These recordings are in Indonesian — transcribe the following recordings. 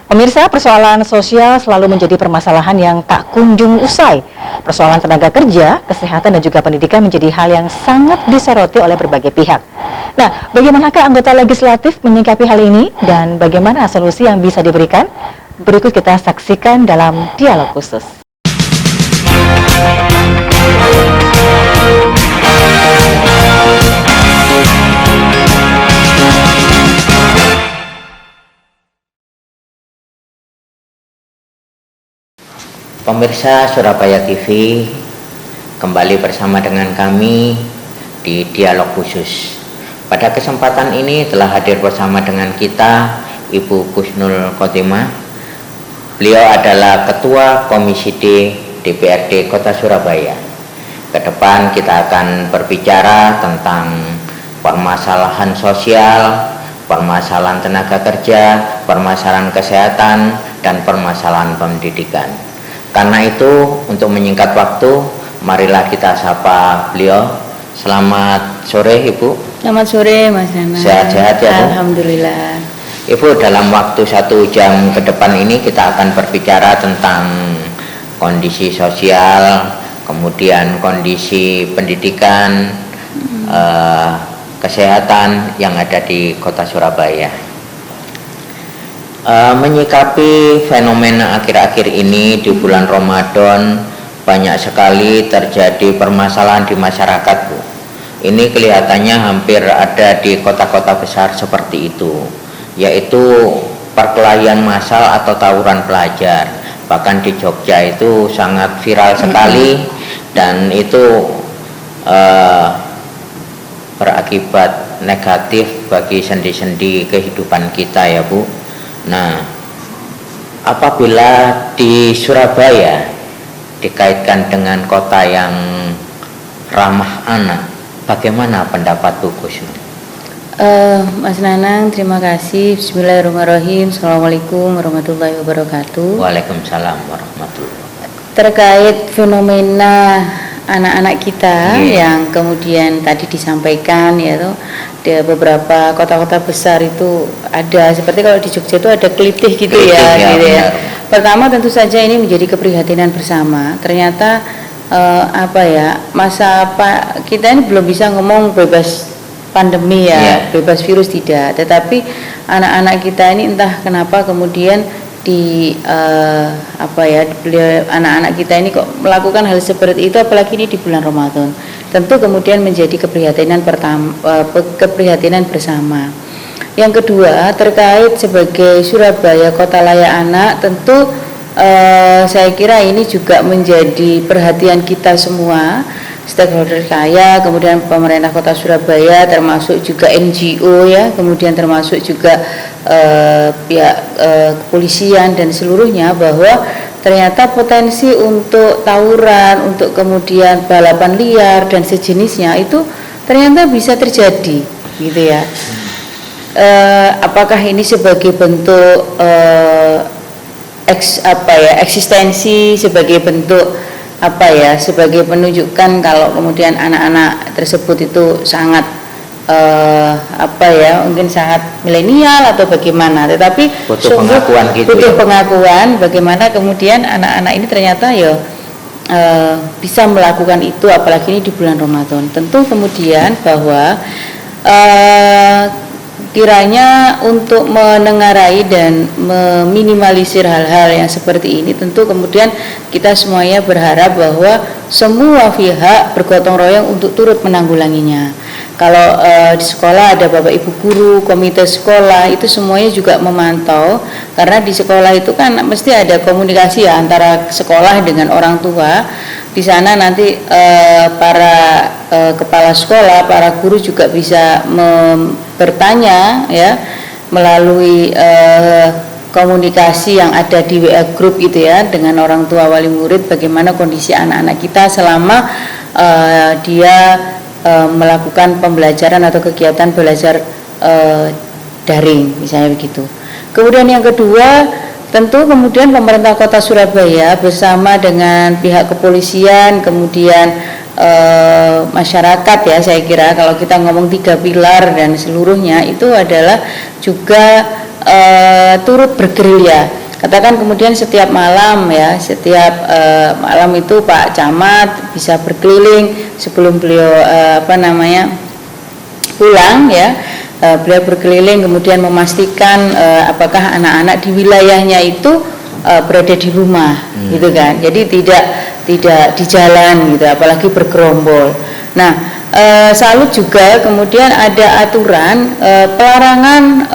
Pemirsa, persoalan sosial selalu menjadi permasalahan yang tak kunjung usai. Persoalan tenaga kerja, kesehatan dan juga pendidikan menjadi hal yang sangat disoroti oleh berbagai pihak. Nah, bagaimanakah anggota legislatif menyikapi hal ini dan bagaimana solusi yang bisa diberikan? Berikut kita saksikan dalam dialog khusus. Pemirsa Surabaya TV, kembali bersama dengan kami di dialog khusus. Pada kesempatan ini telah hadir bersama dengan kita Ibu Kusnul Khotimah. Beliau adalah Ketua Komisi D DPRD Kota Surabaya. Ke depan kita akan berbicara tentang permasalahan sosial, permasalahan tenaga kerja, permasalahan kesehatan, dan permasalahan pendidikan. Karena itu, untuk menyingkat waktu, marilah kita sapa beliau. Selamat sore, Ibu. Selamat sore, Mas Nana. Sehat-sehat ya, Bu? Alhamdulillah. Ibu, dalam waktu 1 jam ke depan ini kita akan berbicara tentang kondisi sosial, kemudian kondisi pendidikan, kesehatan yang ada di Kota Surabaya. Menyikapi fenomena akhir-akhir ini di bulan Ramadan, banyak sekali terjadi permasalahan di masyarakat, Bu. Ini kelihatannya hampir ada di kota-kota besar seperti itu, yaitu perkelahian massal atau tawuran pelajar. Bahkan di Jogja itu sangat viral sekali, dan itu berakibat negatif bagi sendi-sendi kehidupan kita ya, Bu. Nah, apabila di Surabaya dikaitkan dengan kota yang ramah anak, bagaimana pendapat Bu Kusnul? Mas Nanang, terima kasih. Bismillahirrahmanirrahim. Assalamualaikum warahmatullahi wabarakatuh. Waalaikumsalam warahmatullahi wabarakatuh. Terkait fenomena anak-anak kita yang kemudian tadi disampaikan, yaitu di beberapa kota-kota besar itu ada, seperti kalau di Jogja itu ada kelitih gitu ya, gitu ya. Pertama tentu saja ini menjadi keprihatinan bersama. Ternyata kita ini belum bisa ngomong bebas pandemi ya, bebas virus tidak. Tetapi anak-anak kita ini entah kenapa kemudian anak-anak kita ini kok melakukan hal seperti itu, apalagi ini di bulan Ramadan. Tentu kemudian menjadi keprihatinan bersama. Yang kedua, terkait sebagai Surabaya kota layak anak, tentu saya kira ini juga menjadi perhatian kita semua, stakeholder saya, kemudian pemerintah kota Surabaya, termasuk juga NGO ya, kemudian termasuk juga pihak kepolisian dan seluruhnya, bahwa ternyata potensi untuk tawuran, untuk kemudian balapan liar dan sejenisnya itu ternyata bisa terjadi, gitu ya. Apakah ini sebagai bentuk eksistensi, sebagai bentuk sebagai penunjukan kalau kemudian anak-anak tersebut itu sangat mungkin sangat milenial atau bagaimana, tetapi butuh pengakuan bagaimana kemudian anak-anak ini ternyata bisa melakukan itu, apalagi ini di bulan Ramadan. Tentu kemudian bahwa kiranya untuk menengarai dan meminimalisir hal-hal yang seperti ini, tentu kemudian kita semuanya berharap bahwa semua pihak bergotong royong untuk turut menanggulanginya. Kalau di sekolah ada Bapak Ibu guru, komite sekolah, itu semuanya juga memantau, karena di sekolah itu kan mesti ada komunikasi ya antara sekolah dengan orang tua. Di sana nanti para kepala sekolah, para guru juga bisa bertanya ya melalui komunikasi yang ada di WA group gitu ya, dengan orang tua wali murid, bagaimana kondisi anak-anak kita selama dia melakukan pembelajaran atau kegiatan belajar daring misalnya begitu. Kemudian yang kedua, tentu kemudian pemerintah kota Surabaya bersama dengan pihak kepolisian, kemudian masyarakat ya, saya kira kalau kita ngomong 3 pilar dan seluruhnya itu adalah juga turut bergerilya. Katakan kemudian setiap malam ya, setiap malam itu Pak Camat bisa berkeliling sebelum beliau pulang ya. Beliau berkeliling kemudian memastikan apakah anak-anak di wilayahnya itu berada di rumah, gitu kan. Jadi tidak di jalan gitu, apalagi bergerombol. Nah, salut juga kemudian ada aturan pelarangan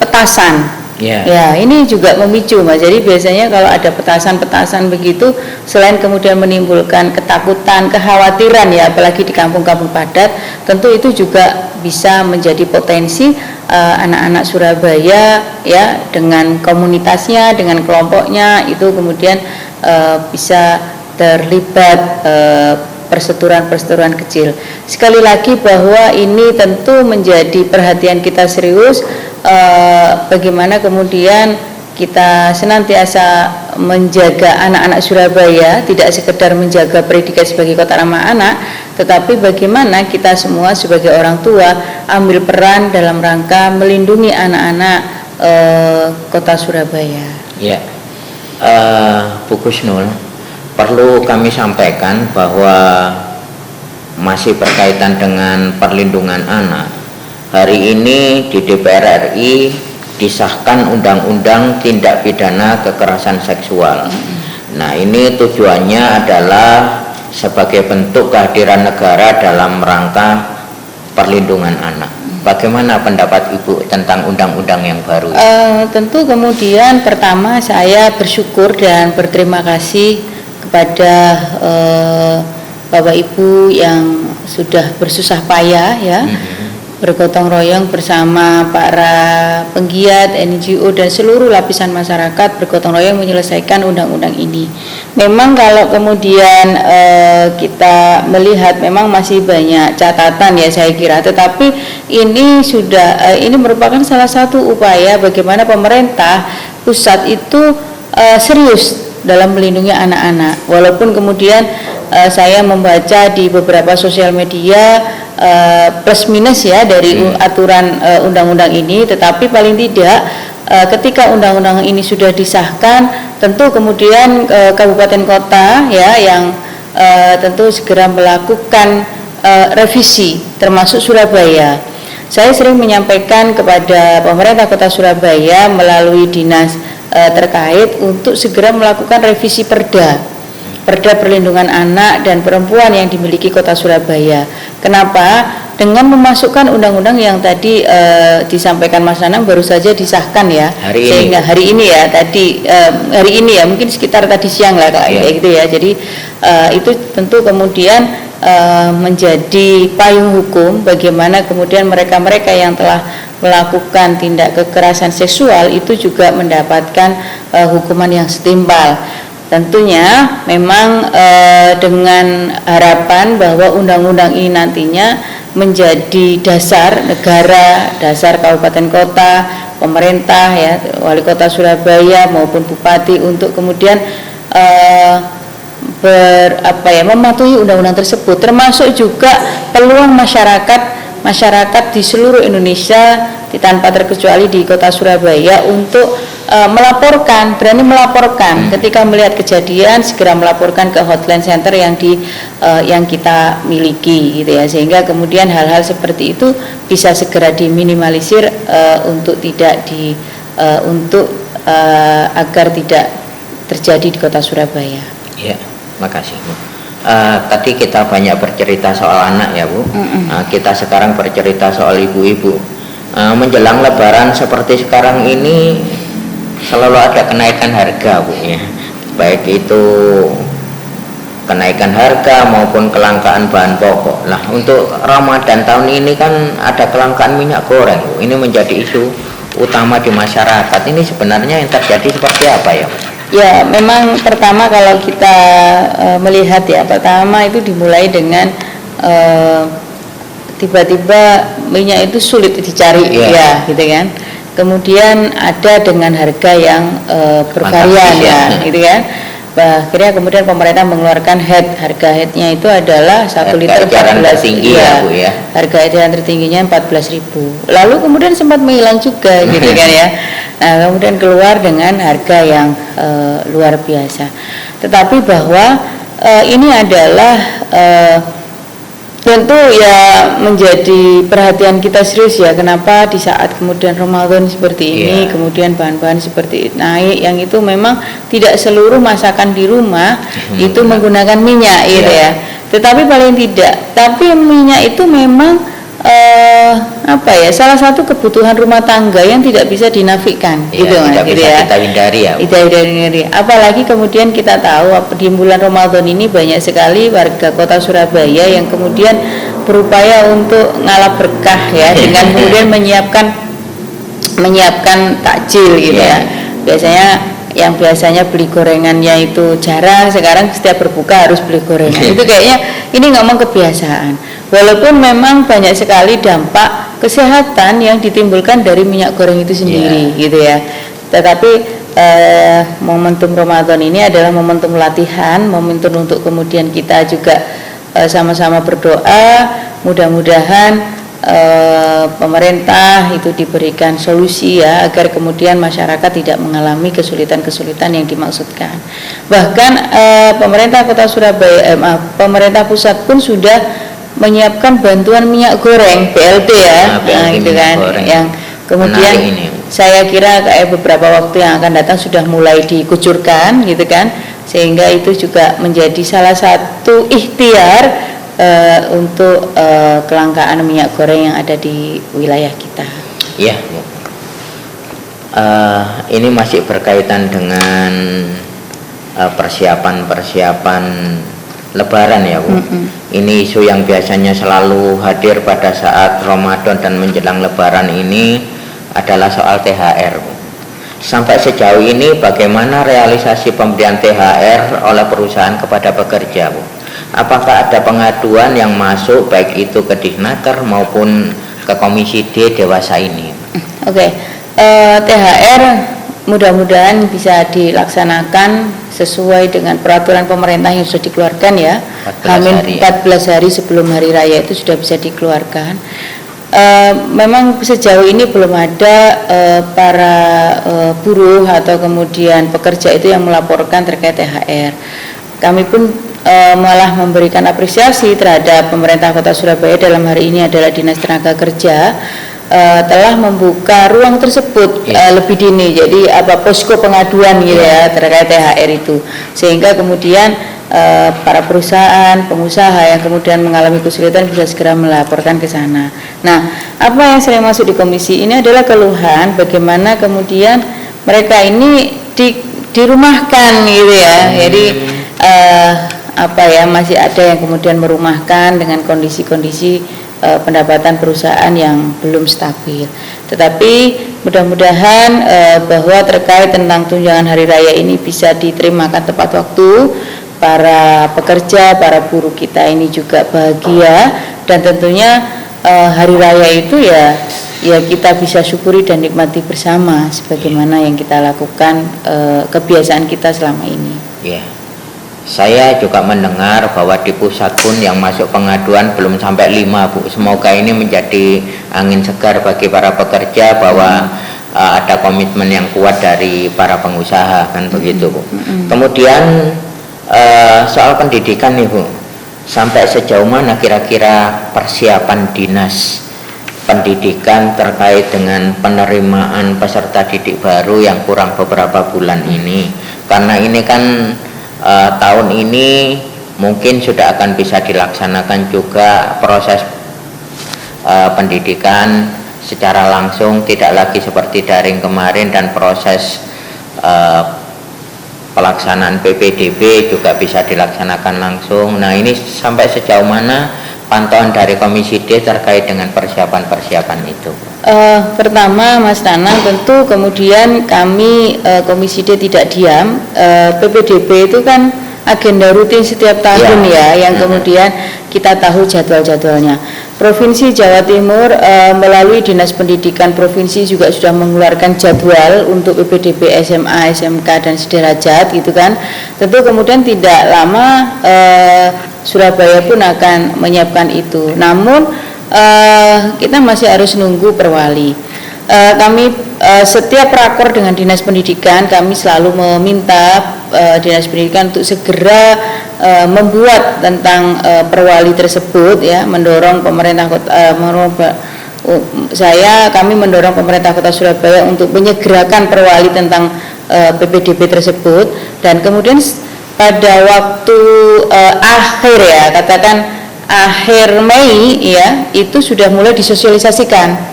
petasan. Ya, ini juga memicu Mas. Jadi biasanya kalau ada petasan-petasan begitu, selain kemudian menimbulkan ketakutan, kekhawatiran ya, apalagi di kampung-kampung padat, tentu itu juga bisa menjadi potensi anak-anak Surabaya ya, dengan komunitasnya, dengan kelompoknya itu kemudian bisa terlibat perseteruan kecil. Sekali lagi bahwa ini tentu menjadi perhatian kita serius, bagaimana kemudian kita senantiasa menjaga anak-anak Surabaya, tidak sekedar menjaga predikat sebagai kota ramah anak, tetapi bagaimana kita semua sebagai orang tua ambil peran dalam rangka melindungi anak-anak kota Surabaya. Ya, Bu Kusnul, perlu kami sampaikan bahwa masih berkaitan dengan perlindungan anak. Hari ini di DPR RI disahkan Undang-Undang Tindak Pidana Kekerasan Seksual. Nah, ini tujuannya adalah sebagai bentuk kehadiran negara dalam rangka perlindungan anak. Bagaimana pendapat Ibu tentang undang-undang yang baru? Tentu kemudian pertama saya bersyukur dan berterima kasih kepada Bapak Ibu yang sudah bersusah payah ya, bergotong royong bersama para penggiat, NGO dan seluruh lapisan masyarakat bergotong royong menyelesaikan undang-undang ini. Memang kalau kemudian kita melihat memang masih banyak catatan ya saya kira, tetapi ini sudah ini merupakan salah satu upaya bagaimana pemerintah pusat itu serius dalam melindungi anak-anak. Walaupun kemudian saya membaca di beberapa sosial media plus minus ya dari aturan undang-undang ini, tetapi paling tidak ketika undang-undang ini sudah disahkan, tentu kemudian kabupaten kota ya yang tentu segera melakukan revisi, termasuk Surabaya. Saya sering menyampaikan kepada pemerintah kota Surabaya melalui dinas terkait untuk segera melakukan revisi Perda perlindungan anak dan perempuan yang dimiliki kota Surabaya. Kenapa? Dengan memasukkan undang-undang yang tadi disampaikan Mas Nanang baru saja disahkan ya, sehingga hari ini ya tadi hari ini ya mungkin sekitar tadi siang lah kayak gitu ya. Jadi itu tentu kemudian menjadi payung hukum bagaimana kemudian mereka-mereka yang telah melakukan tindak kekerasan seksual itu juga mendapatkan hukuman yang setimpal. Tentunya memang dengan harapan bahwa undang-undang ini nantinya menjadi dasar negara, dasar kabupaten kota, pemerintah ya, wali kota Surabaya maupun bupati untuk kemudian mematuhi undang-undang tersebut, termasuk juga peluang masyarakat di seluruh Indonesia tanpa terkecuali di kota Surabaya untuk berani melaporkan ketika melihat kejadian, segera melaporkan ke hotline center yang kita miliki gitu ya, sehingga kemudian hal-hal seperti itu bisa segera diminimalisir agar tidak terjadi di kota Surabaya. Ya, makasih Bu. Tadi kita banyak bercerita soal anak ya Bu. Kita sekarang bercerita soal ibu-ibu. Menjelang Lebaran seperti sekarang ini selalu ada kenaikan harga Bu ya. Baik itu kenaikan harga maupun kelangkaan bahan pokok. Nah, untuk Ramadan tahun ini kan ada kelangkaan minyak goreng Bu. Ini menjadi isu utama di masyarakat. Ini sebenarnya yang terjadi seperti apa ya? Ya, memang pertama kalau kita melihat ya, pertama itu dimulai dengan tiba-tiba minyak itu sulit dicari ya gitu kan. Kemudian ada dengan harga yang bervarian ya gitu kan. Akhirnya kemudian pemerintah mengeluarkan harga headnya itu adalah 1 liter eceran 14, tertinggi ya Bu ya. Harga eceran tertingginya 14.000. Lalu kemudian sempat menghilang juga gitu kan ya. Nah, kemudian keluar dengan harga yang luar biasa. Tetapi bahwa ini adalah tentu ya menjadi perhatian kita serius ya, kenapa di saat kemudian Ramadan seperti ini kemudian bahan-bahan seperti naik, yang itu memang tidak seluruh masakan di rumah itu menggunakan minyak gitu ya. Tetapi paling tidak, tapi minyak itu memang salah satu kebutuhan rumah tangga yang tidak bisa dinafikan gitu tidak gitu bisa ya. kita hindari ya. Kita hindari. Apalagi kemudian kita tahu di bulan Ramadan ini banyak sekali warga kota Surabaya yang kemudian berupaya untuk ngalap berkah ya dengan kemudian menyiapkan takjil gitu ya. Biasanya beli gorengannya itu jarang, sekarang setiap berbuka harus beli gorengan. Itu kayaknya ini ngomong kebiasaan. Walaupun memang banyak sekali dampak kesehatan yang ditimbulkan dari minyak goreng itu sendiri gitu ya. Tetapi momentum Ramadan ini adalah momentum latihan, momentum untuk kemudian kita juga sama-sama berdoa, mudah-mudahan pemerintah itu diberikan solusi ya, agar kemudian masyarakat tidak mengalami kesulitan-kesulitan yang dimaksudkan. Bahkan pemerintah kota Surabaya, pemerintah pusat pun sudah menyiapkan bantuan minyak goreng BLT ya, itu kan yang kemudian saya kira kayak beberapa waktu yang akan datang sudah mulai dikucurkan gitu kan, sehingga itu juga menjadi salah satu ikhtiar untuk kelangkaan minyak goreng yang ada di wilayah kita. Iya, Bu. Ini masih berkaitan dengan persiapan Lebaran ya Bu. Ini isu yang biasanya selalu hadir pada saat Ramadan dan menjelang Lebaran ini adalah soal THR Bu. Sampai sejauh ini bagaimana realisasi pemberian THR oleh perusahaan kepada pekerja Bu? Apakah ada pengaduan yang masuk baik itu ke Disnaker maupun ke Komisi D Dewasa ini? THR mudah-mudahan bisa dilaksanakan sesuai dengan peraturan pemerintah yang sudah dikeluarkan ya. 14 hari sebelum hari raya itu sudah bisa dikeluarkan. Memang sejauh ini belum ada para buruh atau kemudian pekerja itu yang melaporkan terkait THR. Kami pun malah memberikan apresiasi terhadap pemerintah Kota Surabaya, dalam hari ini adalah Dinas Tenaga Kerja, telah membuka ruang tersebut lebih dini, jadi posko pengaduan gitu ya terkait THR itu, sehingga kemudian para perusahaan, pengusaha yang kemudian mengalami kesulitan bisa segera melaporkan ke sana. Nah, apa yang sering masuk di komisi ini adalah keluhan bagaimana kemudian mereka ini dirumahkan gitu ya, jadi masih ada yang kemudian merumahkan dengan kondisi-kondisi pendapatan perusahaan yang belum stabil. Tetapi mudah-mudahan bahwa terkait tentang tunjangan hari raya ini bisa diterimakan tepat waktu, para pekerja, para buruh kita ini juga bahagia, dan tentunya hari raya itu ya kita bisa syukuri dan nikmati bersama sebagaimana yang kita lakukan kebiasaan kita selama ini. Saya juga mendengar bahwa di pusat pun yang masuk pengaduan belum sampai 5 Bu. Semoga ini menjadi angin segar bagi para pekerja bahwa ada komitmen yang kuat dari para pengusaha, kan begitu Bu. Kemudian soal pendidikan nih Bu, sampai sejauh mana kira-kira persiapan dinas pendidikan terkait dengan penerimaan peserta didik baru yang kurang beberapa bulan ini? Karena ini kan tahun ini mungkin sudah akan bisa dilaksanakan juga proses pendidikan secara langsung, tidak lagi seperti daring kemarin, dan proses pelaksanaan PPDB juga bisa dilaksanakan langsung. Nah, ini sampai sejauh mana pantauan dari Komisi D terkait dengan persiapan-persiapan itu? Pertama, Mas Nanang, tentu kemudian kami Komisi D tidak diam. PPDB itu kan agenda rutin setiap tahun yang kemudian kita tahu jadwal-jadwalnya. Provinsi Jawa Timur melalui Dinas Pendidikan Provinsi juga sudah mengeluarkan jadwal untuk PPDB SMA, SMK dan sederajat gitu kan. Tentu kemudian tidak lama Surabaya pun akan menyiapkan itu. Namun kita masih harus nunggu perwali. Kami setiap rakor dengan Dinas Pendidikan kami selalu meminta Dinas Pendidikan untuk segera membuat tentang perwali tersebut ya, mendorong pemerintah kota kami mendorong pemerintah Kota Surabaya untuk menyegerakan perwali tentang PPDB tersebut, dan kemudian pada waktu akhir ya, katakan akhir Mei ya, itu sudah mulai disosialisasikan.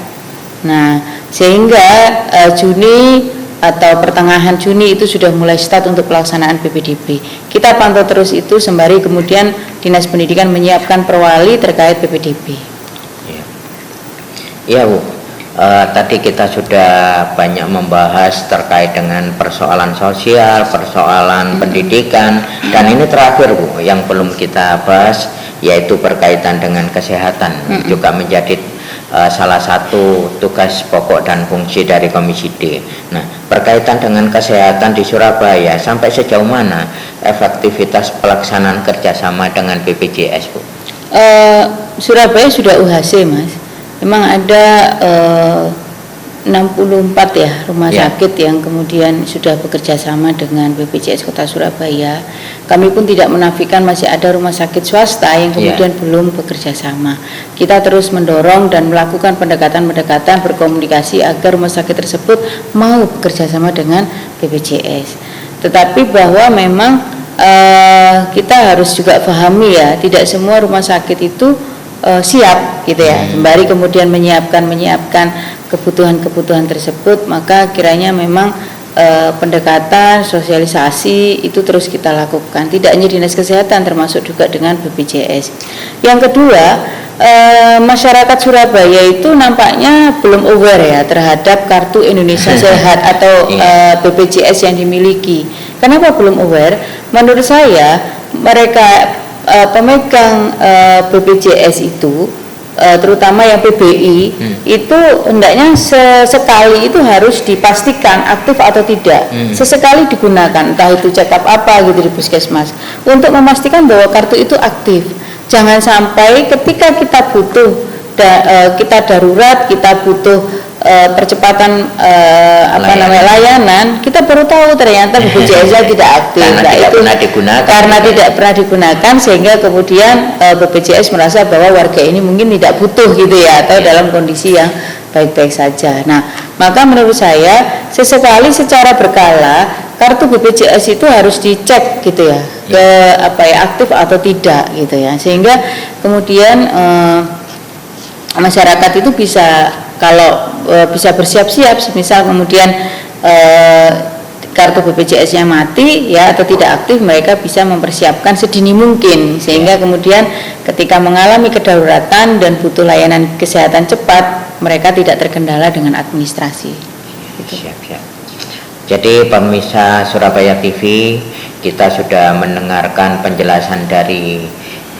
Nah, sehingga Juni atau pertengahan Juni itu sudah mulai start untuk pelaksanaan PPDB. Kita pantau terus itu sembari kemudian Dinas Pendidikan menyiapkan perwali terkait PPDB. Iya Bu, tadi kita sudah banyak membahas terkait dengan persoalan sosial, persoalan pendidikan, dan ini terakhir Bu yang belum kita bahas, yaitu berkaitan dengan kesehatan, juga menjadi salah satu tugas pokok dan fungsi dari Komisi D. Nah, berkaitan dengan kesehatan di Surabaya, sampai sejauh mana efektivitas pelaksanaan kerjasama dengan BPJS, Bu? Surabaya sudah UHC, Mas. Memang ada 64 ya rumah sakit yang kemudian sudah bekerja sama dengan BPJS Kota Surabaya. Kami pun tidak menafikan masih ada rumah sakit swasta yang kemudian belum bekerja sama. Kita terus mendorong dan melakukan pendekatan-pendekatan berkomunikasi agar rumah sakit tersebut mau bekerja sama dengan BPJS. Tetapi bahwa memang kita harus juga pahami ya, tidak semua rumah sakit itu siap gitu ya, sembari kemudian menyiapkan kebutuhan-kebutuhan tersebut, maka kiranya memang pendekatan sosialisasi itu terus kita lakukan, tidak hanya Dinas Kesehatan termasuk juga dengan BPJS. Yang kedua, masyarakat Surabaya itu nampaknya belum aware ya terhadap Kartu Indonesia Sehat atau BPJS yang dimiliki. Kenapa belum aware? Menurut saya mereka pemegang BPJS itu terutama yang PBI itu hendaknya sesekali itu harus dipastikan aktif atau tidak, sesekali digunakan, entah itu check up apa gitu di puskesmas untuk memastikan bahwa kartu itu aktif. Jangan sampai ketika kita butuh kita darurat, kita butuh percepatan layanan, kita baru tahu ternyata BPJS-nya tidak aktif. Karena tidak pernah digunakan sehingga kemudian BPJS merasa bahwa warga ini mungkin tidak butuh gitu ya, atau dalam kondisi yang baik-baik saja. Nah, maka menurut saya sesekali secara berkala kartu BPJS itu harus dicek gitu ya, ke aktif atau tidak gitu ya, sehingga kemudian masyarakat itu bisa bisa bersiap-siap, misal kemudian kartu BPJS-nya mati ya atau tidak aktif, mereka bisa mempersiapkan sedini mungkin sehingga kemudian ketika mengalami kedaruratan dan butuh layanan kesehatan cepat, mereka tidak terkendala dengan administrasi. Gitu. Siap. Jadi pemirsa Surabaya TV, kita sudah mendengarkan penjelasan dari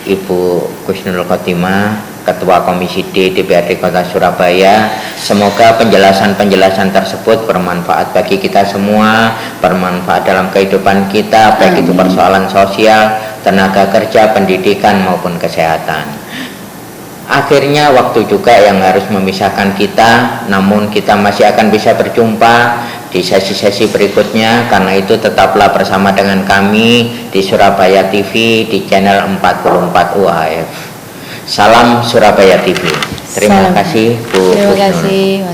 Ibu Kusnul Khotimah, Ketua Komisi D DPRD Kota Surabaya. Semoga penjelasan-penjelasan tersebut bermanfaat bagi kita semua, bermanfaat dalam kehidupan kita, baik itu persoalan sosial, tenaga kerja, pendidikan maupun kesehatan. Akhirnya waktu juga yang harus memisahkan kita, namun kita masih akan bisa berjumpa di sesi-sesi berikutnya. Karena itu tetaplah bersama dengan kami di Surabaya TV di channel 44 UHF. Salam Surabaya TV. Terima kasih Bu. Terima kasih.